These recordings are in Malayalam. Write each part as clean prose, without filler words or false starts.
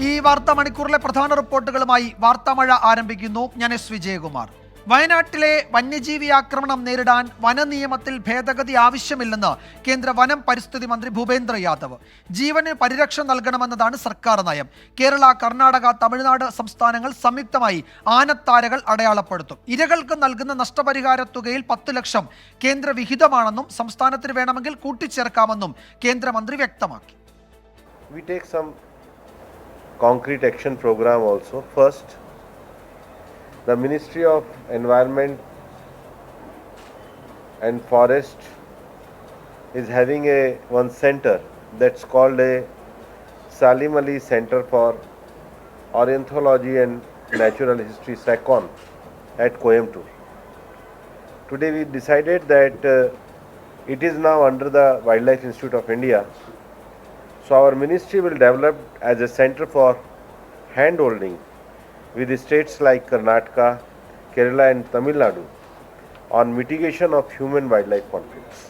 ഈ വാർത്താ മണിക്കൂറിലെ പ്രധാന റിപ്പോർട്ടുകളുമായി വാർത്താമഴ ആരംഭിക്കുന്നു. ഞാൻ എസ് വിജയകുമാർ. വയനാട്ടിലെ വന്യജീവി ആക്രമണം നേരിടാൻ വനനിയമത്തിൽ ഭേദഗതി ആവശ്യമില്ലെന്ന് കേന്ദ്ര വനം പരിസ്ഥിതി മന്ത്രി ഭൂപേന്ദ്ര യാദവ്. ജീവന് പരിരക്ഷ നൽകണമെന്നതാണ് സർക്കാർ നയം. കേരള, കർണാടക, തമിഴ്നാട് സംസ്ഥാനങ്ങൾ സംയുക്തമായി ആനത്താരകൾ അടയാളപ്പെടുത്തും. ഇരകൾക്ക് നൽകുന്ന നഷ്ടപരിഹാര തുകയിൽ 10 ലക്ഷം കേന്ദ്ര വിഹിതമാണെന്നും സംസ്ഥാനത്തിന് വേണമെങ്കിൽ കൂട്ടിച്ചേർക്കാമെന്നും കേന്ദ്രമന്ത്രി വ്യക്തമാക്കി. We take some concrete action program also. First, the Ministry of Environment and Forest is having one center that's called a Salim Ali Center for Ornithology and Natural History, SACON, at Coimbatore. Today we decided that it is now under the Wildlife Institute of India. So our ministry will develop as a center for handholding with states like Karnataka, Kerala and Tamil Nadu on mitigation of human-wildlife conflicts.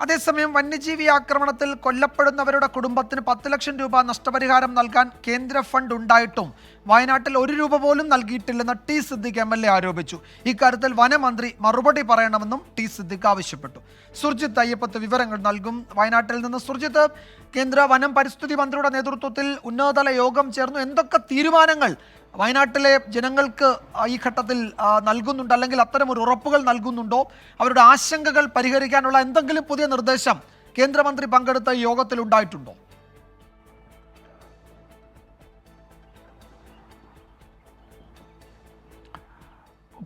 അതേസമയം വന്യജീവി ആക്രമണത്തിൽ കൊല്ലപ്പെടുന്നവരുടെ കുടുംബത്തിന് 10 ലക്ഷം രൂപ നഷ്ടപരിഹാരം നൽകാൻ കേന്ദ്ര ഫണ്ട് ഉണ്ടായിട്ടും വയനാട്ടിൽ 1 രൂപ പോലും നൽകിയിട്ടില്ലെന്ന് ടി സിദ്ദിഖ് MLA ആരോപിച്ചു. ഇക്കാര്യത്തിൽ വനമന്ത്രി മറുപടി പറയണമെന്നും ടി സിദ്ദിഖ് ആവശ്യപ്പെട്ടു. സുർജിത്ത് അയ്യപ്പത്ത് വിവരങ്ങൾ നൽകും. വയനാട്ടിൽ നിന്ന് സുർജിത്ത്, കേന്ദ്ര വനം പരിസ്ഥിതി മന്ത്രിയുടെ നേതൃത്വത്തിൽ ഉന്നതതല യോഗം ചേർന്നു. എന്തൊക്കെ തീരുമാനങ്ങൾ വയനാട്ടിലെ ജനങ്ങൾക്ക് ഈ ഘട്ടത്തിൽ നൽകുന്നുണ്ട്, അല്ലെങ്കിൽ അത്തരം ഒരു ഉറപ്പുകൾ നൽകുന്നുണ്ടോ? അവരുടെ ആശങ്കകൾ പരിഹരിക്കാനുള്ള എന്തെങ്കിലും പുതിയ നിർദ്ദേശം കേന്ദ്രമന്ത്രി പങ്കെടുത്ത യോഗത്തിൽ ഉണ്ടായിട്ടുണ്ടോ?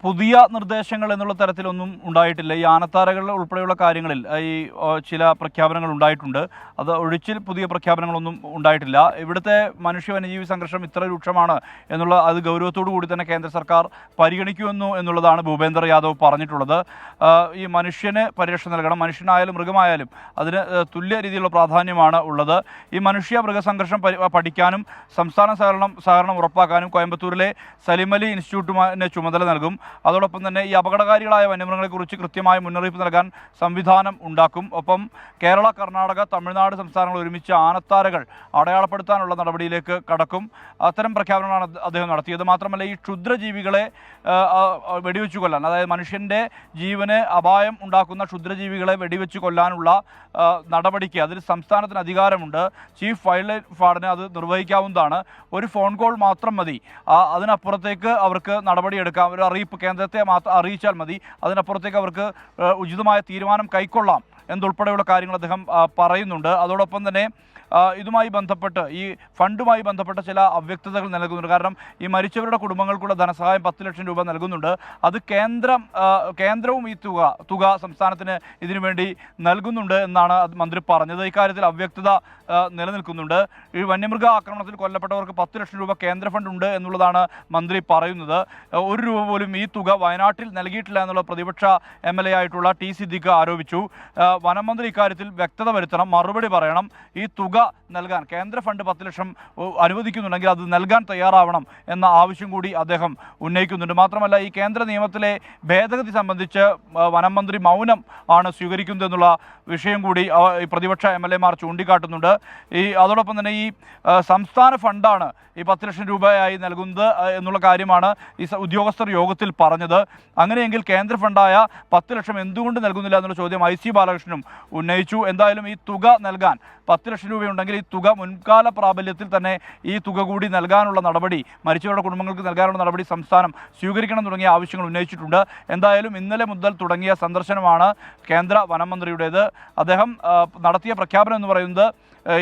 പുതിയ നിർദ്ദേശങ്ങൾ എന്നുള്ള തരത്തിലൊന്നും ഉണ്ടായിട്ടില്ല. ഈ ആനത്താരകൾ ഉൾപ്പെടെയുള്ള കാര്യങ്ങളിൽ ഈ ചില പ്രഖ്യാപനങ്ങൾ ഉണ്ടായിട്ടുണ്ട്. അത് ഒഴിച്ചിൽ പുതിയ പ്രഖ്യാപനങ്ങളൊന്നും ഉണ്ടായിട്ടില്ല. ഇവിടുത്തെ മനുഷ്യ വന്യജീവി സംഘർഷം ഇത്ര രൂക്ഷമാണ് എന്നുള്ള അത് ഗൗരവത്തോടു കൂടി തന്നെ കേന്ദ്ര സർക്കാർ പരിഗണിക്കുന്നു എന്നുള്ളതാണ് ഭൂപേന്ദ്ര യാദവ് പറഞ്ഞിട്ടുള്ളത്. ഈ മനുഷ്യന് പരിരക്ഷ നൽകണം, മനുഷ്യനായാലും മൃഗമായാലും അതിന് തുല്യ രീതിയിലുള്ള പ്രാധാന്യമാണ് ഉള്ളത്. ഈ മനുഷ്യ മൃഗസംഘർഷം പഠിക്കാനും സംസ്ഥാന സഹകരണം ഉറപ്പാക്കാനും കോയമ്പത്തൂരിലെ സലിം അലി ഇൻസ്റ്റിറ്റ്യൂട്ടിന് ചുമതല നൽകും. അതോടൊപ്പം തന്നെ ഈ അപകടകാരികളായ വന്യമൃഗങ്ങളെക്കുറിച്ച് കൃത്യമായ മുന്നറിയിപ്പ് നൽകാൻ സംവിധാനം ഉണ്ടാക്കും. ഒപ്പം കേരള, കർണാടക, തമിഴ്നാട് സംസ്ഥാനങ്ങൾ ഒരുമിച്ച് ആനത്താരകൾ അടയാളപ്പെടുത്താനുള്ള നടപടിയിലേക്ക് കടക്കും. അത്തരം പ്രഖ്യാപനങ്ങളാണ് അദ്ദേഹം നടത്തിയത്. മാത്രമല്ല, ഈ ക്ഷുദ്രജീവികളെ വെടിവെച്ച് കൊല്ലാൻ, അതായത് മനുഷ്യൻ്റെ ജീവന് അപായം ഉണ്ടാക്കുന്ന ക്ഷുദ്രജീവികളെ വെടിവെച്ച് കൊല്ലാനുള്ള നടപടിക്ക് അതിൽ സംസ്ഥാനത്തിന് അധികാരമുണ്ട്. ചീഫ് വൈൽഡ് ലൈഫ് വാർഡന് അത് നിർവഹിക്കാവുന്നതാണ്. ഒരു ഫോൺ കോൾ മാത്രം മതി. അതിനപ്പുറത്തേക്ക് അവർക്ക് നടപടിയെടുക്കാം. ഒരു അറിയിപ്പ് കേന്ദ്രത്തെ അറിയിച്ചാൽ മതി. അതിനപ്പുറത്തേക്ക് അവർക്ക് ഉചിതമായ തീരുമാനം കൈക്കൊള്ളാം എന്നുൾപ്പെടെയുള്ള കാര്യങ്ങൾ അദ്ദേഹം പറയുന്നുണ്ട്. അതോടൊപ്പം തന്നെ ഇതുമായി ബന്ധപ്പെട്ട് ഈ ഫണ്ടുമായി ബന്ധപ്പെട്ട ചില അവ്യക്തതകൾ നൽകുന്നുണ്ട്. കാരണം ഈ മരിച്ചവരുടെ കുടുംബങ്ങൾക്കുള്ള ധനസഹായം 10 ലക്ഷം രൂപ നൽകുന്നുണ്ട്. അത് കേന്ദ്രവും ഈ തുക സംസ്ഥാനത്തിന് ഇതിനുവേണ്ടി നൽകുന്നുണ്ട് എന്നാണ് മന്ത്രി പറഞ്ഞത്. ഇക്കാര്യത്തിൽ അവ്യക്തത നിലനിൽക്കുന്നുണ്ട്. ഈ വന്യമൃഗ ആക്രമണത്തിൽ കൊല്ലപ്പെട്ടവർക്ക് 10 ലക്ഷം രൂപ കേന്ദ്ര ഫണ്ട് ഉണ്ട് എന്നുള്ളതാണ് മന്ത്രി പറയുന്നത്. 1 രൂപ പോലും ഈ തുക വയനാട്ടിൽ നൽകിയിട്ടില്ല എന്നുള്ള പ്രതിപക്ഷ MLA ആയിട്ടുള്ള ടി സിദ്ദിഖ് ആരോപിച്ചു. വനം മന്ത്രി ഇക്കാര്യത്തിൽ വ്യക്തത വരുത്തണം, മറുപടി പറയണം. ഈ തുക നൽകാൻ കേന്ദ്ര ഫണ്ട് 10 ലക്ഷം അനുവദിക്കുന്നുണ്ടെങ്കിൽ അത് നൽകാൻ തയ്യാറാവണം എന്ന ആവശ്യം കൂടി അദ്ദേഹം ഉന്നയിക്കുന്നുണ്ട്. മാത്രമല്ല, ഈ കേന്ദ്ര നിയമത്തിലെ ഭേദഗതി സംബന്ധിച്ച് വനം മന്ത്രി മൗനം ആണ് സ്വീകരിക്കുന്നതെന്നുള്ള വിഷയം കൂടി ഈ പ്രതിപക്ഷ MLA മാർ ചൂണ്ടിക്കാട്ടുന്നുണ്ട്. അതോടൊപ്പം തന്നെ ഈ സംസ്ഥാന ഫണ്ടാണ് ഈ 10 ലക്ഷം രൂപയായി നൽകുന്നത് എന്നുള്ള കാര്യമാണ് ഈ ഉദ്യോഗസ്ഥർ യോഗത്തിൽ പറഞ്ഞത്. അങ്ങനെയെങ്കിൽ കേന്ദ്ര ഫണ്ടായ 10 ലക്ഷം എന്തുകൊണ്ട് നൽകുന്നില്ല എന്നുള്ള ചോദ്യം IC ബാലകൃഷ്ണനും ഉന്നയിച്ചു. എന്തായാലും ഈ തുക നൽകാൻ 10 ലക്ഷം രൂപയുണ്ടെങ്കിൽ ഈ തുക മുൻകാല പ്രാബല്യത്തിൽ തന്നെ ഈ തുക കൂടി നൽകാനുള്ള നടപടി, മരിച്ചവരുടെ കുടുംബങ്ങൾക്ക് നൽകാനുള്ള നടപടി സംസ്ഥാനം സ്വീകരിക്കണം തുടങ്ങിയ ആവശ്യങ്ങൾ ഉന്നയിച്ചിട്ടുണ്ട്. എന്തായാലും ഇന്നലെ മുതൽ തുടങ്ങിയ സന്ദർശനമാണ് കേന്ദ്ര വനം മന്ത്രിയുടേത്. അദ്ദേഹം നടത്തിയ പ്രഖ്യാപനം എന്ന് പറയുന്നത്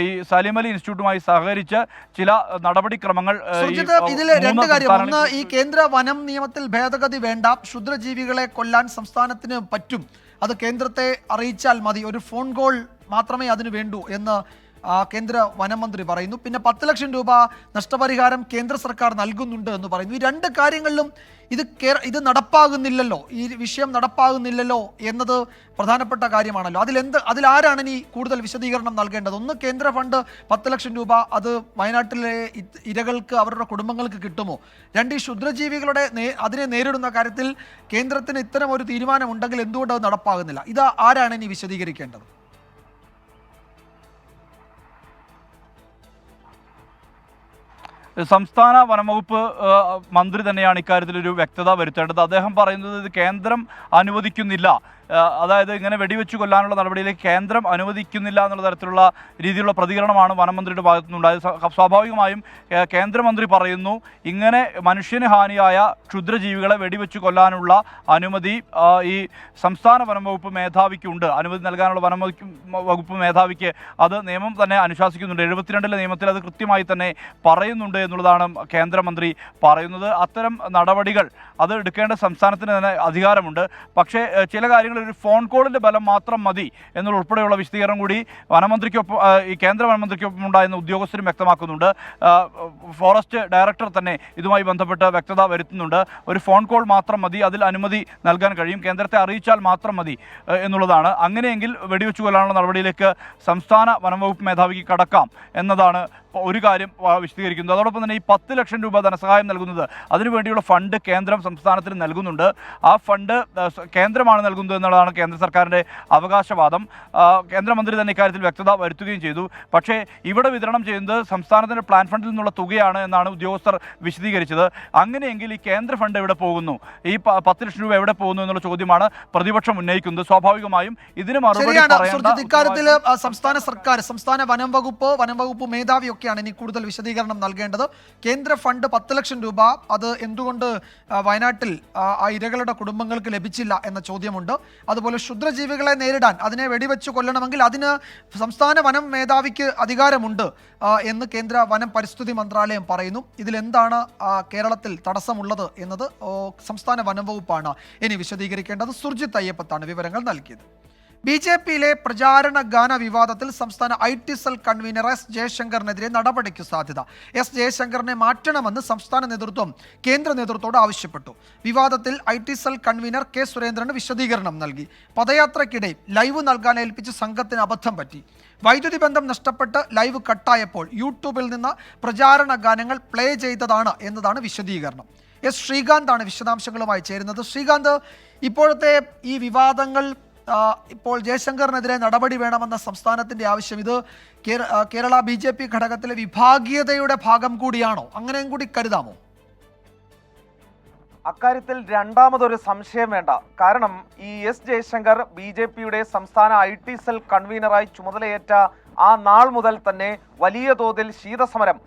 ഈ സലിം അലി ഇൻസ്റ്റിറ്റ്യൂട്ടുമായി സഹകരിച്ച് ചില നടപടിക്രമങ്ങൾ. ഇതിൽ 2 കാര്യം. ഒന്ന്, ഈ കേന്ദ്ര വനം നിയമത്തിൽ ഭേദഗതി വേണ്ട, ക്ഷുദ്രജീവികളെ കൊല്ലാൻ സംസ്ഥാനത്തിന് പറ്റും, അത് കേന്ദ്രത്തെ അറിയിച്ചാൽ മതി, ഒരു ഫോൺ കോൾ മാത്രമേ അതിന് വേണ്ടൂ എന്ന് കേന്ദ്ര വനമന്ത്രി പറയുന്നു. പിന്നെ 10 ലക്ഷം രൂപ നഷ്ടപരിഹാരം കേന്ദ്ര സർക്കാർ നൽകുന്നുണ്ട് എന്ന് പറയുന്നു. ഈ 2 കാര്യങ്ങളിലും ഇത് നടപ്പാകുന്നില്ലല്ലോ, ഈ വിഷയം നടപ്പാകുന്നില്ലല്ലോ എന്നത് പ്രധാനപ്പെട്ട കാര്യമാണല്ലോ. അതിലാരാണ് ഇനി കൂടുതൽ വിശദീകരണം നൽകേണ്ടത്? ഒന്ന്, കേന്ദ്ര ഫണ്ട് 10 ലക്ഷം രൂപ അത് വയനാട്ടിലെ ഇരകൾക്ക്, അവരുടെ കുടുംബങ്ങൾക്ക് കിട്ടുമോ? 2, ഈ ക്ഷുദ്രജീവികളുടെ അതിനെ നേരിടുന്ന കാര്യത്തിൽ കേന്ദ്രത്തിന് ഇത്തരം ഒരു തീരുമാനമുണ്ടെങ്കിൽ എന്തുകൊണ്ട് അത് നടപ്പാകുന്നില്ല? ഇത് ആരാണ് ഇനി വിശദീകരിക്കേണ്ടത്? സംസ്ഥാന വനംവകുപ്പ് മന്ത്രി തന്നെയാണ് ഇക്കാര്യത്തിലൊരു വ്യക്തത വരുത്തേണ്ടത്. അദ്ദേഹം പറയുന്നത് ഇത് കേന്ദ്രം അനുവദിക്കുന്നില്ല, അതായത് ഇങ്ങനെ വെടിവെച്ച് കൊല്ലാനുള്ള നടപടിയിലേക്ക് കേന്ദ്രം അനുവദിക്കുന്നില്ല എന്നുള്ള തരത്തിലുള്ള രീതിയിലുള്ള പ്രതികരണമാണ് വനമന്ത്രിയുടെ ഭാഗത്തുനിന്നുണ്ടായത്. സ്വാഭാവികമായും കേന്ദ്രമന്ത്രി പറയുന്നു ഇങ്ങനെ മനുഷ്യന് ഹാനിയായ ക്ഷുദ്രജീവികളെ വെടിവെച്ച് കൊല്ലാനുള്ള അനുമതി ഈ സംസ്ഥാന വനംവകുപ്പ് മേധാവിക്കുണ്ട്. അനുമതി നൽകാനുള്ള വനംവകുപ്പ് മേധാവിക്ക് അത് നിയമം തന്നെ അനുശാസിക്കുന്നുണ്ട്. 72 നിയമത്തിൽ അത് കൃത്യമായി തന്നെ പറയുന്നുണ്ട് എന്നുള്ളതാണ് കേന്ദ്രമന്ത്രി പറയുന്നത്. അത്തരം നടപടികൾ അത് എടുക്കേണ്ട സംസ്ഥാനത്തിന് തന്നെ അധികാരമുണ്ട്. പക്ഷേ ചില കാര്യങ്ങൾ ഒരു ഫോൺ കോളിൻ്റെ ബലം മാത്രം മതി എന്നുള്ള ഉൾപ്പെടെയുള്ള വിശദീകരണം കൂടി വനമന്ത്രിക്കൊപ്പം ഈ കേന്ദ്ര വനമന്ത്രിക്കൊപ്പം ഉണ്ടായിരുന്ന ഉദ്യോഗസ്ഥരും വ്യക്തമാക്കുന്നുണ്ട്. ഫോറസ്റ്റ് ഡയറക്ടർ തന്നെ ഇതുമായി ബന്ധപ്പെട്ട് വ്യക്തത വരുത്തുന്നുണ്ട്. ഒരു ഫോൺ കോൾ മാത്രം മതി, അതിൽ അനുമതി നൽകാൻ കഴിയും, കേന്ദ്രത്തെ അറിയിച്ചാൽ മാത്രം മതി എന്നുള്ളതാണ്. അങ്ങനെയെങ്കിൽ വെടിവെച്ചു കൊല്ലാനുള്ള നടപടിയിലേക്ക് സംസ്ഥാന വനംവകുപ്പ് മേധാവിക്ക് കടക്കാം എന്നതാണ് ഒരു കാര്യം വിശദീകരിക്കുന്നത്. അതോടൊപ്പം തന്നെ ഈ 10 ലക്ഷം രൂപ ധനസഹായം നൽകുന്നത് അതിനുവേണ്ടിയുള്ള ഫണ്ട് കേന്ദ്രം സംസ്ഥാനത്തിന് നൽകുന്നുണ്ട്. ആ ഫണ്ട് കേന്ദ്രമാണ് നൽകുന്നത് എന്നുള്ളതാണ് കേന്ദ്ര സർക്കാരിൻ്റെ അവകാശവാദം. കേന്ദ്രമന്ത്രി തന്നെ ഇക്കാര്യത്തിൽ വ്യക്തത വരുത്തുകയും ചെയ്തു. പക്ഷേ ഇവിടെ വിതരണം ചെയ്യുന്നത് സംസ്ഥാനത്തിൻ്റെ പ്ലാൻ ഫണ്ടിൽ നിന്നുള്ള തുകയാണ് എന്നാണ് ഉദ്യോഗസ്ഥർ വിശദീകരിച്ചത്. അങ്ങനെയെങ്കിൽ ഈ കേന്ദ്ര ഫണ്ട് എവിടെ പോകുന്നു, ഈ 10 ലക്ഷം രൂപ എവിടെ പോകുന്നു എന്നുള്ള ചോദ്യമാണ് പ്രതിപക്ഷം ഉന്നയിക്കുന്നത്. സ്വാഭാവികമായും ഇതിന് മറുപടി ഇക്കാര്യത്തിൽ സംസ്ഥാന സർക്കാർ, സംസ്ഥാന വനംവകുപ്പ് മേധാവി ഒക്കെയാണ് ഇനി കൂടുതൽ വിശദീകരണം നൽകേണ്ടത്. കേന്ദ്ര ഫണ്ട് 10 ലക്ഷം രൂപ അത് എന്തുകൊണ്ട് വയനാട്ടിൽ ആ ഇരകളുടെ കുടുംബങ്ങൾക്ക് ലഭിച്ചില്ല എന്ന ചോദ്യമുണ്ട്. അതുപോലെ ക്ഷുദ്രജീവികളെ നേരിടാൻ, അതിനെ വെടിവെച്ച് കൊല്ലണമെങ്കിൽ അതിന് സംസ്ഥാന വനം മേധാവിക്ക് അധികാരമുണ്ട് എന്ന് കേന്ദ്ര വനം പരിസ്ഥിതി മന്ത്രാലയം പറയുന്നു. ഇതിലെന്താണ് കേരളത്തിൽ തടസ്സമുള്ളത് എന്നത് സംസ്ഥാന വനം വകുപ്പാണ് ഇനി വിശദീകരിക്കേണ്ടത്. സുർജിത് അയ്യപ്പത്താണ് വിവരങ്ങൾ നൽകിയത്. BJP-യിലെ പ്രചാരണ ഗാന വിവാദത്തിൽ സംസ്ഥാന IT സെൽ കൺവീനർ S ജയശങ്കറിനെതിരെ നടപടിക്ക് സാധ്യത. S ജയശങ്കറിനെ മാറ്റണമെന്ന് സംസ്ഥാന നേതൃത്വം കേന്ദ്ര നേതൃത്വത്തോട് ആവശ്യപ്പെട്ടു. വിവാദത്തിൽ IT സെൽ കൺവീനർ K സുരേന്ദ്രന് വിശദീകരണം നൽകി. പദയാത്രയ്ക്കിടെ ലൈവ് നൽകാൻ ഏൽപ്പിച്ച സംഘത്തിന് അബദ്ധം പറ്റി. വൈദ്യുതി ബന്ധം നഷ്ടപ്പെട്ട് ലൈവ് കട്ടായപ്പോൾ യൂട്യൂബിൽ നിന്ന് പ്രചാരണ ഗാനങ്ങൾ പ്ലേ ചെയ്തതാണ് എന്നതാണ് വിശദീകരണം. S ശ്രീകാന്താണ് വിശദാംശങ്ങളുമായി ചേരുന്നത്. ശ്രീകാന്ത്, ഇപ്പോഴത്തെ ഈ വിവാദങ്ങൾ, ഇപ്പോൾ ജയശങ്കറിനെതിരെ നടപടി വേണമെന്ന സംസ്ഥാനത്തിന്റെ ആവശ്യം, ഇത് കേരള BJP ഘടകത്തിലെ വിഭാഗീയതയുടെ ഭാഗം കൂടിയാണോ? അങ്ങനെയും കൂടി കരുതാമോ? അക്കാര്യത്തിൽ രണ്ടാമതൊരു സംശയം വേണ്ട. കാരണം ഈ S ജയശങ്കർ BJP-യുടെ സംസ്ഥാന IT സെൽ കൺവീനറായി ചുമതലയേറ്റ ആ നാൾ മുതൽ തന്നെ വലിയ തോതിൽ ശീതസമരം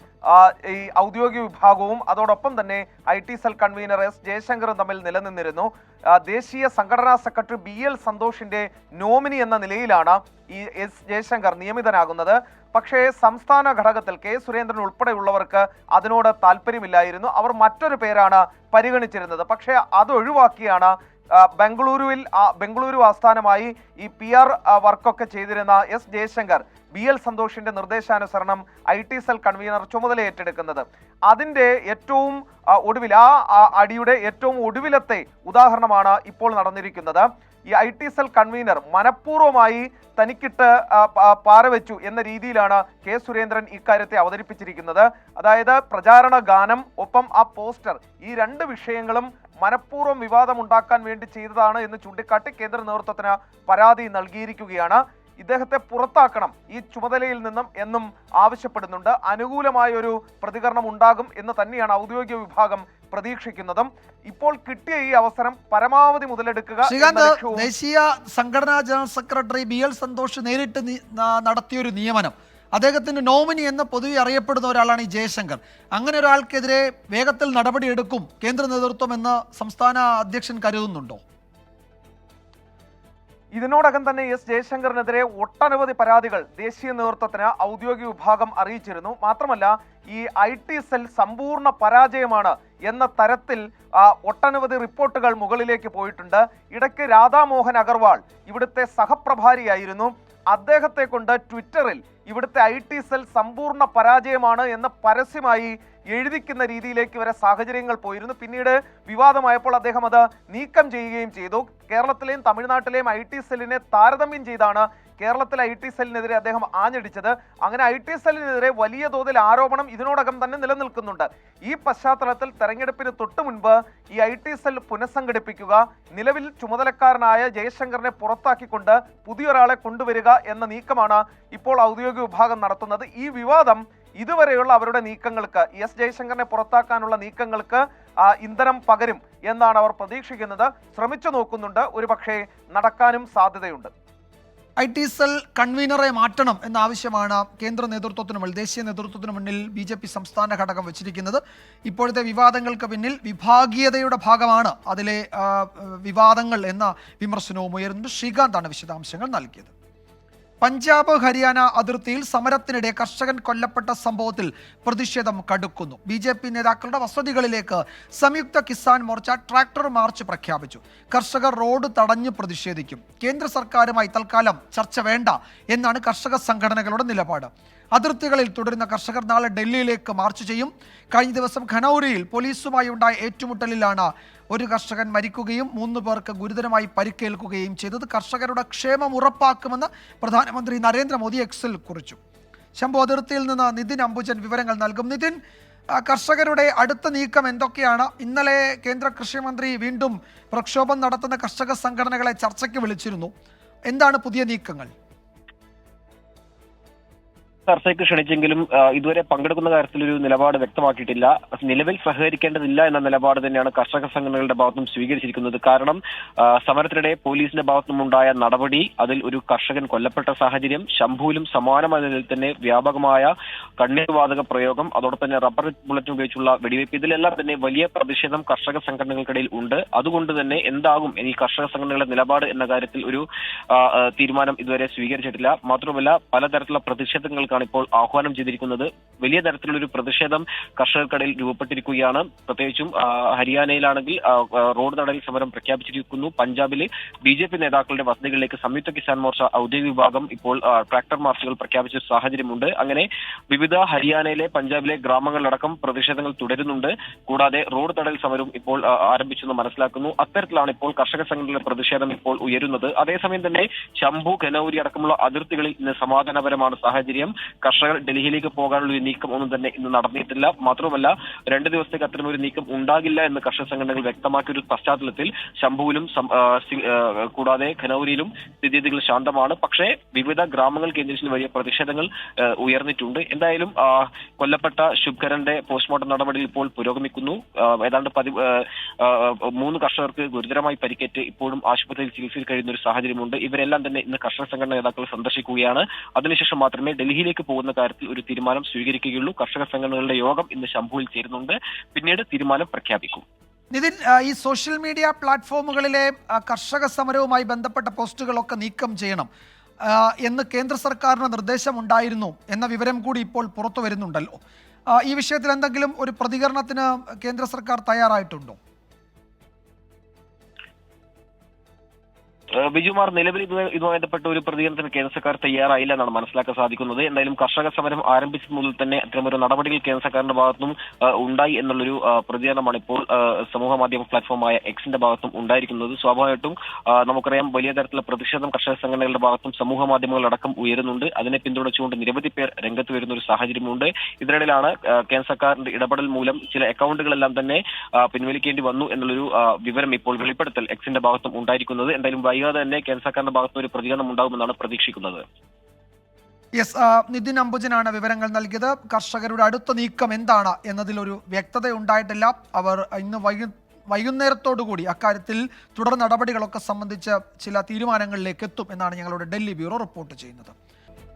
ഈ ഔദ്യോഗിക വിഭാഗവും അതോടൊപ്പം തന്നെ IT സെൽ കൺവീനർ S ജയശങ്കറും തമ്മിൽ നിലനിന്നിരുന്നു. ദേശീയ സംഘടനാ സെക്രട്ടറി BL സന്തോഷിന്റെ നോമിനി എന്ന നിലയിലാണ് ഈ S ജയശങ്കർ നിയമിതനാകുന്നത്. പക്ഷേ സംസ്ഥാന ഘടകത്തിൽ K സുരേന്ദ്രൻ ഉൾപ്പെടെയുള്ളവർക്ക് അതിനോട് താല്പര്യമില്ലായിരുന്നു. അവർ മറ്റൊരു പേരാണ് പരിഗണിച്ചിരുന്നത്. പക്ഷേ അത് ഒഴിവാക്കിയാണ് ബംഗളൂരു ആസ്ഥാനമായി ഈ PR വർക്കൊക്കെ ചെയ്തിരുന്ന S ജയശങ്കർ BL സന്തോഷിന്റെ നിർദ്ദേശാനുസരണം IT സെൽ കൺവീനർ ചുമതല ഏറ്റെടുക്കുന്നത്. അതിൻ്റെ ഏറ്റവും ഒടുവിൽ, ആ അടിയുടെ ഏറ്റവും ഒടുവിലത്തെ ഉദാഹരണമാണ് ഇപ്പോൾ നടന്നിരിക്കുന്നത്. ഈ IT സെൽ കൺവീനർ മനഃപൂർവ്വമായി തനിക്കിട്ട് പാരവെച്ചു എന്ന രീതിയിലാണ് K സുരേന്ദ്രൻ ഇക്കാര്യത്തെ അവതരിപ്പിച്ചിരിക്കുന്നത്. അതായത് പ്രചാരണ ഗാനം ഒപ്പം ആ പോസ്റ്റർ, ഈ രണ്ട് വിഷയങ്ങളും മനഃപൂർവ്വം വിവാദമുണ്ടാക്കാൻ വേണ്ടി ചെയ്തതാണ് എന്ന് ചൂണ്ടിക്കാട്ടി കേന്ദ്ര നേതൃത്വത്തിന് പരാതി നൽകിയിരിക്കുകയാണ്. ഇദ്ദേഹത്തെ പുറത്താക്കണം ഈ ചുമതലയിൽ നിന്നും എന്നും ആവശ്യപ്പെടുന്നുണ്ട്. അനുകൂലമായ ഒരു പ്രതികരണം ഉണ്ടാകും എന്ന് തന്നെയാണ് ഔദ്യോഗിക വിഭാഗം പ്രതീക്ഷിക്കുന്നതും. ഇപ്പോൾ കിട്ടിയ ഈ അവസരം പരമാവധി മുതലെടുക്കുക. ദേശീയ സംഘടനാ ജനറൽ സെക്രട്ടറി BL സന്തോഷ് നേരിട്ട് നടത്തിയൊരു നിയമനം, അദ്ദേഹത്തിന്റെ നോമിനി എന്ന് പൊതുവെ അറിയപ്പെടുന്ന ഒരാളാണ് ഈ ജയശങ്കർ. അങ്ങനെ ഒരാൾക്കെതിരെ വേഗത്തിൽ നടപടിയെടുക്കും കേന്ദ്ര നേതൃത്വം എന്ന് സംസ്ഥാന അധ്യക്ഷൻ കരുതുന്നുണ്ടോ? ഇതിനോടകം തന്നെ S ജയശങ്കറിനെതിരെ ഒട്ടനവധി പരാതികൾ ദേശീയ നേതൃത്വത്തിന് ഔദ്യോഗിക വിഭാഗം അറിയിച്ചിരുന്നു. മാത്രമല്ല ഈ IT സെൽ സമ്പൂർണ്ണ പരാജയമാണ് എന്ന തരത്തിൽ ഒട്ടനവധി റിപ്പോർട്ടുകൾ മുകളിലേക്ക് പോയിട്ടുണ്ട്. ഇടയ്ക്ക് രാധാമോഹൻ അഗർവാൾ ഇവിടുത്തെ സഹപ്രഭാരിയായിരുന്നു. അദ്ദേഹത്തെ കൊണ്ട് ട്വിറ്ററിൽ ഇവിടുത്തെ IT സെൽ സമ്പൂർണ്ണ പരാജയമാണ് എന്ന് പരസ്യമായി എഴുതിക്കുന്ന രീതിയിലേക്ക് വരെ സാഹചര്യങ്ങൾ പോയിരുന്നു. പിന്നീട് വിവാദമായപ്പോൾ അദ്ദേഹം അത് നീക്കം ചെയ്യുകയും ചെയ്തു. കേരളത്തിലെയും തമിഴ്നാട്ടിലെയും IT സെല്ലിനെ താരതമ്യം ചെയ്താണ് കേരളത്തിലെ IT സെല്ലിനെതിരെ അദ്ദേഹം ആഞ്ഞടിച്ചത്. അങ്ങനെ IT സെല്ലിനെതിരെ വലിയ തോതിൽ ആരോപണം ഇതിനോടകം തന്നെ നിലനിൽക്കുന്നുണ്ട്. ഈ പശ്ചാത്തലത്തിൽ തെരഞ്ഞെടുപ്പിന് തൊട്ടു മുൻപ് ഈ IT സെൽ പുനഃസംഘടിപ്പിക്കുക, നിലവിൽ ചുമതലക്കാരനായ ജയശങ്കറിനെ പുറത്താക്കിക്കൊണ്ട് പുതിയൊരാളെ കൊണ്ടുവരിക എന്ന നീക്കമാണ് ഇപ്പോൾ ഔദ്യോഗിക വിഭാഗം നടത്തുന്നത്. ഈ വിവാദം ഇതുവരെയുള്ള അവരുടെ നീക്കങ്ങൾക്ക്, എസ് ജയശങ്കറിനെ പുറത്താക്കാനുള്ള നീക്കങ്ങൾക്ക് ഇന്ധനം പകരും എന്നാണ് അവർ പ്രതീക്ഷിക്കുന്നത്. ശ്രമിച്ചു നോക്കുന്നുണ്ട്, ഒരുപക്ഷേ നടക്കാനും സാധ്യതയുണ്ട്. IT സെൽ കൺവീനറെ മാറ്റണം എന്ന ആവശ്യമാണ് കേന്ദ്ര നേതൃത്വത്തിന് മുന്നിൽ, ദേശീയ നേതൃത്വത്തിന് മുന്നിൽ BJP സംസ്ഥാന ഘടകം വെച്ചിരിക്കുന്നത്. ഇപ്പോഴത്തെ വിവാദങ്ങൾക്ക് പിന്നിൽ വിഭാഗീയതയുടെ ഭാഗമാണ് അതിലെ വിവാദങ്ങൾ എന്ന വിമർശനവും ഉയരുന്നുണ്ട്. ശ്രീകാന്താണ് വിശദാംശങ്ങൾ നൽകിയത്. പഞ്ചാബ് ഹരിയാന അതിർത്തിയിൽ സമരത്തിനിടെ കർഷകൻ കൊല്ലപ്പെട്ട സംഭവത്തിൽ പ്രതിഷേധം കടുക്കുന്നു. BJP നേതാക്കളുടെ വസതികളിലേക്ക് സംയുക്ത കിസാൻ മോർച്ച ട്രാക്ടർ മാർച്ച് പ്രഖ്യാപിച്ചു. കർഷകർ റോഡ് തടഞ്ഞ് പ്രതിഷേധിക്കും. കേന്ദ്ര സർക്കാരുമായി തൽക്കാലം ചർച്ച വേണ്ട എന്നാണ് കർഷക സംഘടനകളുടെ നിലപാട്. അതിർത്തികളിൽ തുടരുന്ന കർഷകർ നാളെ ഡൽഹിയിലേക്ക് മാർച്ച് ചെയ്യും. കഴിഞ്ഞ ദിവസം ഖനൌരിയിൽ പോലീസുമായി ഉണ്ടായ ഏറ്റുമുട്ടലിലാണ് ഒരു കർഷകൻ മരിക്കുകയും 3 പേർക്ക് ഗുരുതരമായി പരിക്കേൽക്കുകയും ചെയ്തത്. കർഷകരുടെ ക്ഷേമം ഉറപ്പാക്കുമെന്ന് പ്രധാനമന്ത്രി നരേന്ദ്രമോദി എക്സിൽ കുറിച്ചു. ശംഭു, അതിർത്തിയിൽ നിന്ന് നിതിൻ അംബുജൻ വിവരങ്ങൾ നൽകും. നിതിൻ, കർഷകരുടെ അടുത്ത നീക്കം എന്തൊക്കെയാണ്? ഇന്നലെ കേന്ദ്ര കൃഷിമന്ത്രി വീണ്ടും പ്രക്ഷോഭം നടത്തുന്ന കർഷക സംഘടനകളെ ചർച്ചയ്ക്ക് വിളിച്ചിരുന്നു. എന്താണ് പുതിയ നീക്കങ്ങൾ? ചർച്ചയ്ക്ക് ക്ഷണിച്ചെങ്കിലും ഇതുവരെ പങ്കെടുക്കുന്ന കാര്യത്തിൽ ഒരു നിലപാട് വ്യക്തമാക്കിയിട്ടില്ല. നിലവിൽ സഹകരിക്കേണ്ടതില്ല എന്ന നിലപാട് തന്നെയാണ് കർഷക സംഘടനകളുടെ ഭാഗത്തും സ്വീകരിച്ചിരിക്കുന്നത്. കാരണം സമരത്തിനിടെ പോലീസിന്റെ ഭാഗത്തുനിന്നുണ്ടായ നടപടി, അതിൽ ഒരു കർഷകൻ കൊല്ലപ്പെട്ട സാഹചര്യം, ശംഭുവിലും സമാനമായ നിലയിൽ തന്നെ വ്യാപകമായ കണ്ണീർവാതക പ്രയോഗം, അതോടൊപ്പം തന്നെ റബ്ബർ ബുള്ളറ്റ് ഉപയോഗിച്ചുള്ള വെടിവയ്പ്, ഇതിലെല്ലാം തന്നെ വലിയ പ്രതിഷേധം കർഷക സംഘടനകൾക്കിടയിൽ ഉണ്ട്. അതുകൊണ്ട് തന്നെ എന്താകും ഈ കർഷക സംഘടനകളുടെ നിലപാട് എന്ന കാര്യത്തിൽ ഒരു തീരുമാനം ഇതുവരെ സ്വീകരിച്ചിട്ടില്ല. മാത്രമല്ല, പലതരത്തിലുള്ള പ്രതിഷേധങ്ങൾക്ക് ഇപ്പോൾ ആഹ്വാനം ചെയ്തിരിക്കുന്നത്. വലിയ തരത്തിലുള്ള ഒരു പ്രതിഷേധം കർഷകർക്കിടയിൽ രൂപപ്പെട്ടിരിക്കുകയാണ്. പ്രത്യേകിച്ചും ഹരിയാനയിലാണെങ്കിൽ റോഡ് തടയൽ സമരം പ്രഖ്യാപിച്ചിരിക്കുന്നു. പഞ്ചാബിലെ BJP നേതാക്കളുടെ വസതികളിലേക്ക് സംയുക്ത കിസാൻ മോർച്ച ഔദ്യോഗിക വിഭാഗം ഇപ്പോൾ ട്രാക്ടർ മാർച്ചുകൾ പ്രഖ്യാപിച്ച സാഹചര്യമുണ്ട്. അങ്ങനെ വിവിധ ഹരിയാനയിലെ, പഞ്ചാബിലെ ഗ്രാമങ്ങളിലടക്കം പ്രതിഷേധങ്ങൾ തുടരുന്നുണ്ട്. കൂടാതെ റോഡ് തടയൽ സമരവും ഇപ്പോൾ ആരംഭിച്ചെന്ന് മനസ്സിലാക്കുന്നു. അത്തരത്തിലാണ് ഇപ്പോൾ കർഷക സംഘടനകളുടെ പ്രതിഷേധം ഇപ്പോൾ ഉയരുന്നത്. അതേസമയം തന്നെ ശംഭു, ഖനൌരി അടക്കമുള്ള അതിർത്തികളിൽ ഇന്ന് സമാധാനപരമാണ് സാഹചര്യം. കർഷകർ ഡൽഹിയിലേക്ക് പോകാനുള്ള ഒരു നീക്കം ഒന്നും തന്നെ ഇന്ന് നടന്നിട്ടില്ല. മാത്രമല്ല, 2 ദിവസത്തേക്ക് അത്തരം ഒരു നീക്കം ഉണ്ടാകില്ല എന്ന് കർഷക സംഘടനകൾ വ്യക്തമാക്കിയ ഒരു പശ്ചാത്തലത്തിൽ ശംഭുവിലും കൂടാതെ ഖനൌരിയിലും സ്ഥിതിഗതികൾ ശാന്തമാണ്. പക്ഷേ വിവിധ ഗ്രാമങ്ങൾ കേന്ദ്രീകരിച്ച് വലിയ പ്രതിഷേധങ്ങൾ ഉയർന്നിട്ടുണ്ട്. എന്തായാലും കൊല്ലപ്പെട്ട ശുഭ്കരന്റെ പോസ്റ്റ്മോർട്ടം നടപടിയിൽ ഇപ്പോൾ പുരോഗമിക്കുന്നു. ഏതാണ്ട് 3 കർഷകർക്ക് ഗുരുതരമായി പരിക്കേറ്റ് ഇപ്പോഴും ആശുപത്രിയിൽ ചികിത്സയിൽ കഴിയുന്ന ഒരു സാഹചര്യമുണ്ട്. ഇവരെല്ലാം തന്നെ ഇന്ന് കർഷക സംഘടനാ നേതാക്കൾ സന്ദർശിക്കുകയാണ്. അതിനുശേഷം മാത്രമേ ഡൽഹിയിലേക്ക് പോകുന്ന കാര്യത്തിൽ ഒരു തീരുമാനം സ്വീകരിക്കുകയുള്ളൂ. കർഷക സംഘടനകളുടെ യോഗം ഇന്ന് ശംഭുവിൽ ചേരുന്നുണ്ട്. പിന്നീട് തീരുമാനം പ്രഖ്യാപിക്കും. നിതിൻ, ഈ സോഷ്യൽ മീഡിയ പ്ലാറ്റ്ഫോമുകളിലെ കർഷക സമരവുമായി ബന്ധപ്പെട്ട പോസ്റ്റുകളൊക്കെ നീക്കം ചെയ്യണം എന്ന് കേന്ദ്ര സർക്കാരിന് നിർദ്ദേശമുണ്ടായിരുന്നു എന്ന വിവരം കൂടി ഇപ്പോൾ പുറത്തു വരുന്നുണ്ടല്ലോ. ഈ വിഷയത്തിൽ എന്തെങ്കിലും ഒരു പ്രതികരണത്തിന് കേന്ദ്ര സർക്കാർ തയ്യാറായിട്ടുണ്ടോ? ബിജുമാർ, നിലവിൽ ഇതുമായി ബന്ധപ്പെട്ട ഒരു പ്രതികരണത്തിന് കേന്ദ്ര സർക്കാർ തയ്യാറായില്ല എന്നാണ് മനസ്സിലാക്കാൻ സാധിക്കുന്നത്. എന്തായാലും കർഷക സമരം ആരംഭിച്ച മുതൽ തന്നെ അത്തരമൊരു നടപടികൾ കേന്ദ്ര സർക്കാരിന്റെ ഭാഗത്തും ഉണ്ടായി എന്നുള്ളൊരു പ്രതികരണമാണ് ഇപ്പോൾ സമൂഹ മാധ്യമ പ്ലാറ്റ്ഫോമായ എക്സിന്റെ ഭാഗത്തും ഉണ്ടായിരിക്കുന്നത്. സ്വാഭാവികമായിട്ടും നമുക്കറിയാം, വലിയ തരത്തിലുള്ള പ്രതിഷേധം കർഷക സംഘടനകളുടെ ഭാഗത്തും സമൂഹ മാധ്യമങ്ങളടക്കം ഉയരുന്നുണ്ട്. അതിനെ പിന്തുണച്ചുകൊണ്ട് നിരവധി പേർ രംഗത്ത് വരുന്ന ഒരു സാഹചര്യമുണ്ട്. ഇതിനിടയിലാണ് കേന്ദ്ര സർക്കാരിന്റെ ഇടപെടൽ മൂലം ചില അക്കൗണ്ടുകളെല്ലാം തന്നെ പിൻവലിക്കേണ്ടി വന്നു എന്നുള്ളൊരു വിവരം ഇപ്പോൾ വെളിപ്പെടുത്തൽ എക്സിന്റെ ഭാഗത്തും ഉണ്ടായിരിക്കുന്നത്. എന്തായാലും വൈകാതെ തന്നെ കേന്ദ്ര സർക്കാരിന്റെ ഭാഗത്ത് ഒരു പ്രതികരണം ഉണ്ടാകുമെന്നാണ് പ്രതീക്ഷിക്കുന്നത്. നിതിൻ അംബുജനാണ് വിവരങ്ങൾ നൽകിയത്. കർഷകരുടെ അടുത്ത നീക്കം എന്താണ് എന്നതിലൊരു വ്യക്തത ഉണ്ടായിട്ടില്ല. അവർ ഇന്ന് വൈകുന്നേരത്തോടുകൂടി അക്കാര്യത്തിൽ തുടർ നടപടികളൊക്കെ സംബന്ധിച്ച് ചില തീരുമാനങ്ങളിലേക്ക് എത്തും എന്നാണ് ഞങ്ങളുടെ ഡൽഹി ബ്യൂറോ റിപ്പോർട്ട് ചെയ്യുന്നത്.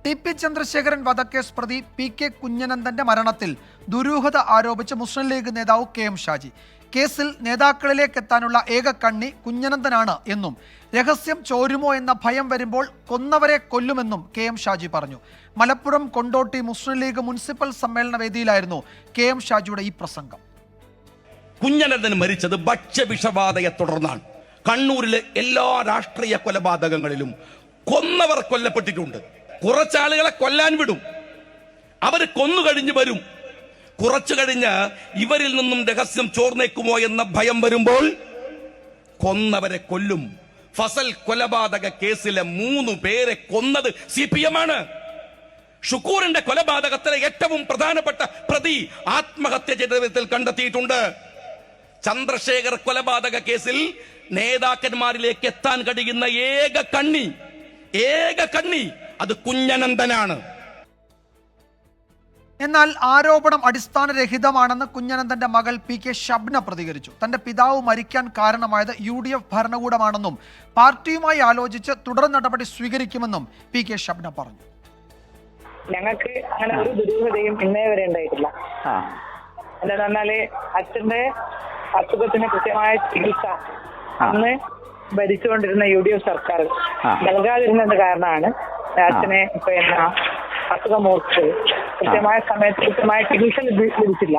TP ചന്ദ്രശേഖരൻ വധക്കേസ് പ്രതി PK കുഞ്ഞനന്ദന്റെ മരണത്തിൽ ദുരൂഹത ആരോപിച്ച് മുസ്ലിം ലീഗ് നേതാവ് KM ഷാജി. കേസിൽ നേതാക്കളിലേക്ക് എത്താനുള്ള ഏക കണ്ണി കുഞ്ഞനന്ദനാണ് എന്നും രഹസ്യം ചോരുമോ എന്ന ഭയം വരുമ്പോൾ കൊന്നവരെ കൊല്ലുമെന്നും KM ഷാജി പറഞ്ഞു. മലപ്പുറം കൊണ്ടോട്ടി മുസ്ലിം ലീഗ് മുനിസിപ്പൽ സമ്മേളന വേദിയിലായിരുന്നു KM ഷാജിയുടെ ഈ പ്രസംഗം. കുഞ്ഞനന്ദൻ മരിച്ചത് ഭക്ഷ്യവിഷബാധയെ തുടർന്നാണ്. കണ്ണൂരിലെ എല്ലാ രാഷ്ട്രീയ കൊലപാതകങ്ങളിലും കൊന്നവർ കൊല്ലപ്പെട്ടിട്ടുണ്ട്. കുറച്ചാളുകളെ കൊല്ലാൻ വിടും, അവര് കൊന്നു കഴിഞ്ഞ് വരും. കുറച്ചു കഴിഞ്ഞ് ഇവരിൽ നിന്നും രഹസ്യം ചോർന്നേക്കുമോ എന്ന ഭയം വരുമ്പോൾ കൊന്നവരെ കൊല്ലും. ഫസൽ കൊലപാതക കേസിലെ 3 പേരെ കൊന്നത് CPM ആണ്. ഷുക്കൂറിന്റെ കൊലപാതകത്തിലെ ഏറ്റവും പ്രധാനപ്പെട്ട പ്രതി ആത്മഹത്യ ചെയ്ത വിധത്തിൽ കണ്ടെത്തിയിട്ടുണ്ട്. ചന്ദ്രശേഖർ കൊലപാതക കേസിൽ നേതാക്കന്മാരിലേക്ക് എത്താൻ കഴിയുന്ന ഏക കണ്ണി അത് കുഞ്ഞനന്ദനാണ്. എന്നാൽ ആരോപണം അടിസ്ഥാനരഹിതമാണെന്ന് കുഞ്ഞനന്തന്റെ മകൾ പി കെ ഷബ്ന പ്രതികരിച്ചു. തന്റെ പിതാവ് മരിക്കാൻ കാരണമായത് UDF ഭരണകൂടമാണെന്നും പാർട്ടിയുമായി ആലോചിച്ച് തുടർ നടപടി സ്വീകരിക്കുമെന്നും പി കെ ഷബ്ന പറഞ്ഞു. ഞങ്ങൾക്ക് അങ്ങനെ ഒരു ദുരൂഹതയും ഇന്നേ വരെ ഉണ്ടായിട്ടില്ല. എന്താന്ന് പറഞ്ഞാല് അച്ഛന്റെ അസുഖത്തിന് കൃത്യമായ ചികിത്സ അന്ന് ഭരിച്ചുകൊണ്ടിരുന്ന UDF സർക്കാർ നൽകാതിരുന്നത് കാരണമാണ് അച്ഛനെ അസുഖം ഓർത്തത്. കൃത്യമായ സമയത്ത് കൃത്യമായ ചികിത്സ ലഭിച്ചില്ല.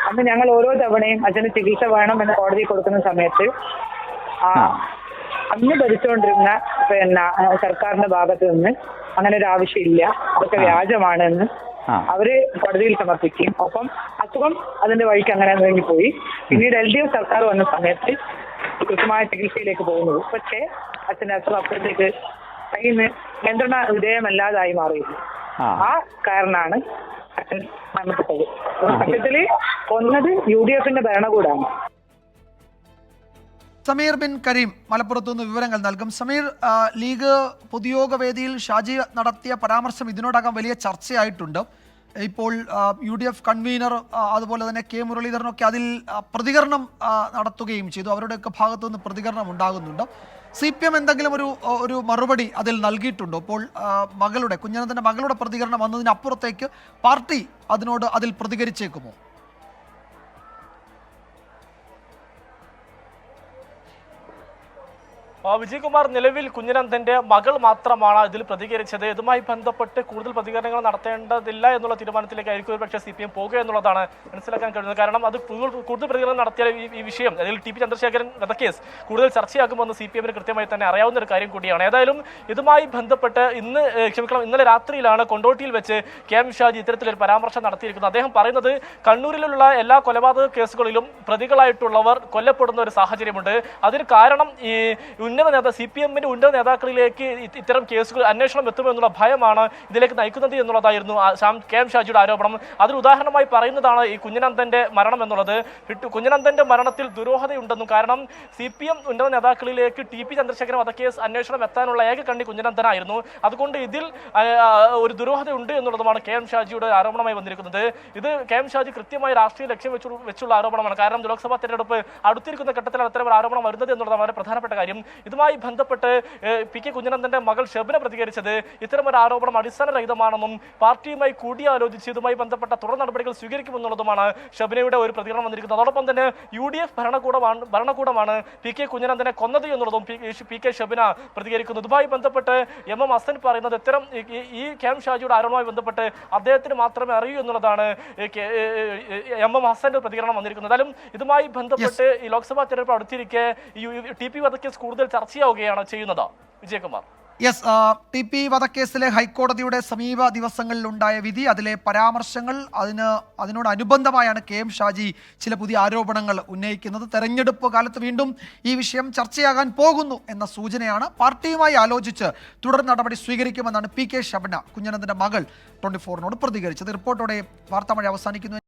അന്ന് ഞങ്ങൾ ഓരോ തവണയും അച്ഛന് ചികിത്സ വേണം എന്ന് കോടതി കൊടുക്കുന്ന സമയത്ത് അന്ന് ഭരിച്ചുകൊണ്ടിരുന്ന സർക്കാരിന്റെ ഭാഗത്ത് നിന്ന് അങ്ങനെ ഒരു ആവശ്യമില്ല, അതൊക്കെ വ്യാജമാണെന്ന് അവര് കോടതിയിൽ സമർപ്പിക്കും. ഒപ്പം അസുഖം അതിന്റെ വഴിക്ക് അങ്ങനെ നീങ്ങിപ്പോയി. പിന്നീട് LDF സർക്കാർ വന്ന സമയത്ത് കൃത്യമായ ചികിത്സയിലേക്ക് പോകുന്നത്. പക്ഷേ അച്ഛന്റെ അസുഖം അപ്പോഴത്തേക്ക് കയ്യിൽ നിന്ന് നിയന്ത്രണ വിധേയമല്ലാതായി മാറിയിരുന്നു. ആ കാരണമാണ് അച്ഛൻ മരണപ്പെട്ടത്. സത്യത്തില് കൊന്നത് UDFന്റെ ഭരണകൂടമാണ്. സമീർ ബിൻ കരീം മലപ്പുറത്തു നിന്ന് വിവരങ്ങൾ നൽകും. സമീർ, ലീഗ് പൊതുയോഗ വേദിയിൽ ഷാജി നടത്തിയ പരാമർശം ഇതിനോടകം വലിയ ചർച്ചയായിട്ടുണ്ട്. ഇപ്പോൾ UDF കൺവീനർ അതുപോലെ തന്നെ K മുരളീധരനൊക്കെ അതിൽ പ്രതികരണം നടത്തുകയും ചെയ്തു. അവരുടെയൊക്കെ ഭാഗത്തു നിന്ന് പ്രതികരണം ഉണ്ടാകുന്നുണ്ട്. CPM എന്തെങ്കിലും ഒരു മറുപടി അതിൽ നൽകിയിട്ടുണ്ടോ? ഇപ്പോൾ കുഞ്ഞനന്തന്റെ മകളുടെ പ്രതികരണം വന്നതിനപ്പുറത്തേക്ക് പാർട്ടി അതിൽ പ്രതികരിച്ചേക്കുമോ? വിജയകുമാർ, നിലവിൽ കുഞ്ഞനന്തന്റെ മകൾ മാത്രമാണ് ഇതിൽ പ്രതികരിച്ചത്. ഇതുമായി ബന്ധപ്പെട്ട് കൂടുതൽ പ്രതികരണങ്ങൾ നടത്തേണ്ടതില്ല എന്നുള്ള തീരുമാനത്തിലേക്കായിരിക്കും പക്ഷേ CPM പോകുക എന്നുള്ളതാണ് മനസ്സിലാക്കാൻ കഴിയുന്നത്. കാരണം അത് കൂടുതൽ പ്രതികരണം നടത്തിയ ഈ വിഷയം, അതിൽ TP ചന്ദ്രശേഖരൻ വധക്കേസ് കൂടുതൽ ചർച്ചയാകുമെന്ന് CPMന് കൃത്യമായി തന്നെ അറിയാവുന്ന ഒരു കാര്യം കൂടിയാണ്. ഏതായാലും ഇതുമായി ബന്ധപ്പെട്ട് ഇന്നലെ രാത്രിയിലാണ് കൊണ്ടോട്ടിയിൽ വെച്ച് KM ഷാജി ഇത്തരത്തിലൊരു പരാമർശം നടത്തിയിരിക്കുന്നത്. അദ്ദേഹം പറയുന്നത് കണ്ണൂരിലുള്ള എല്ലാ കൊലപാതക കേസുകളിലും പ്രതികളായിട്ടുള്ളവർ കൊല്ലപ്പെടുന്ന ഒരു സാഹചര്യമുണ്ട്. അതിന് കാരണം ഈ CPMന്റെ ഉന്നത നേതാക്കളിലേക്ക് ഇത്തരം കേസുകൾ അന്വേഷണം എത്തുമെന്നുള്ള ഭയമാണ് ഇതിലേക്ക് നയിക്കുന്നത് എന്നുള്ളതായിരുന്നു KM ഷാജിയുടെ ആരോപണം. അതിന് ഉദാഹരണമായി പറയുന്നതാണ് ഈ കുഞ്ഞനന്തന്റെ മരണം എന്നുള്ളത്. കുഞ്ഞനന്തന്റെ മരണത്തിൽ ദുരൂഹതയുണ്ടെന്നും കാരണം CPM ഉന്നത നേതാക്കളിലേക്ക് TP ചന്ദ്രശേഖരൻ വധക്കേസ് അന്വേഷണം എത്താനുള്ള ഏക കണ്ണി കുഞ്ഞനന്തനായിരുന്നു. അതുകൊണ്ട് ഇതിൽ ഒരു ദുരൂഹതയുണ്ട് എന്നുള്ളതുമാണ് KM ഷാജിയുടെ ആരോപണമായി വന്നിരിക്കുന്നത്. ഇത് KM ഷാജി കൃത്യമായി രാഷ്ട്രീയ ലക്ഷ്യം വെച്ചുള്ള ആരോപണമാണ്. കാരണം ലോക്സഭാ തെരഞ്ഞെടുപ്പ് അടുത്തിരിക്കുന്ന ഘട്ടത്തിലാണ് അത്തരം ഒരു ആരോപണം വരുന്നത് എന്നുള്ളതാണ് വളരെ പ്രധാനപ്പെട്ട കാര്യം. ഇതുമായി ബന്ധപ്പെട്ട് PK കുഞ്ഞനന്തന്റെ മകൾ ഷബ്ന പ്രതികരിച്ചത് ഇത്തരമൊരു ആരോപണം അടിസ്ഥാനരഹിതമാണെന്നും പാർട്ടിയുമായി കൂടിയാലോചിച്ച് ഇതുമായി ബന്ധപ്പെട്ട തുടർ നടപടികൾ സ്വീകരിക്കുമെന്നുള്ളതുമാണ് ഷബ്നയുടെ ഒരു പ്രതികരണം വന്നിരിക്കുന്നത്. അതോടൊപ്പം തന്നെ UDF ഭരണകൂടമാണ് PK കുഞ്ഞനന്തനെ കൊന്നത് എന്നുള്ളതും PK ഷബ്ന പ്രതികരിക്കുന്നു. ഇതുമായി ബന്ധപ്പെട്ട് MM ഹസൻ പറയുന്നത് ഇത്തരം ഈ KM ഷാജിയുടെ ആരോപണവുമായി ബന്ധപ്പെട്ട് അദ്ദേഹത്തിന് മാത്രമേ അറിയൂ എന്നുള്ളതാണ് MM ഹസന്റെ പ്രതികരണം വന്നിരിക്കുന്നത്. എന്നാലും ഇതുമായി ബന്ധപ്പെട്ട് ഈ ലോക്സഭാ തെരഞ്ഞെടുപ്പ് അടുത്തിരിക്കെ TP വധക്കേസ് കൂടുതൽ ചർച്ചയാവുകയാണ് ചെയ്യുന്നത്. വിജയകുമാർ, TP വധക്കേസിലെ ഹൈക്കോടതിയുടെ സമീപ ദിവസങ്ങളിൽ ഉണ്ടായ വിധി, അതിലെ പരാമർശങ്ങൾ, അതിനോടനുബന്ധമായാണ് KM ഷാജി ചില പുതിയ ആരോപണങ്ങൾ ഉന്നയിക്കുന്നത്. തെരഞ്ഞെടുപ്പ് കാലത്ത് വീണ്ടും ഈ വിഷയം ചർച്ചയാകാൻ പോകുന്നു എന്ന സൂചനയാണ്. പാർട്ടിയുമായി ആലോചിച്ച് തുടർ നടപടി സ്വീകരിക്കുമെന്നാണ് PK ഷബ്ന, കുഞ്ഞനന്തന്റെ മകൾ, 24നോട് പ്രതികരിച്ചത്. റിപ്പോർട്ടോടെ വാർത്താമഴ അവസാനിക്കുന്നു.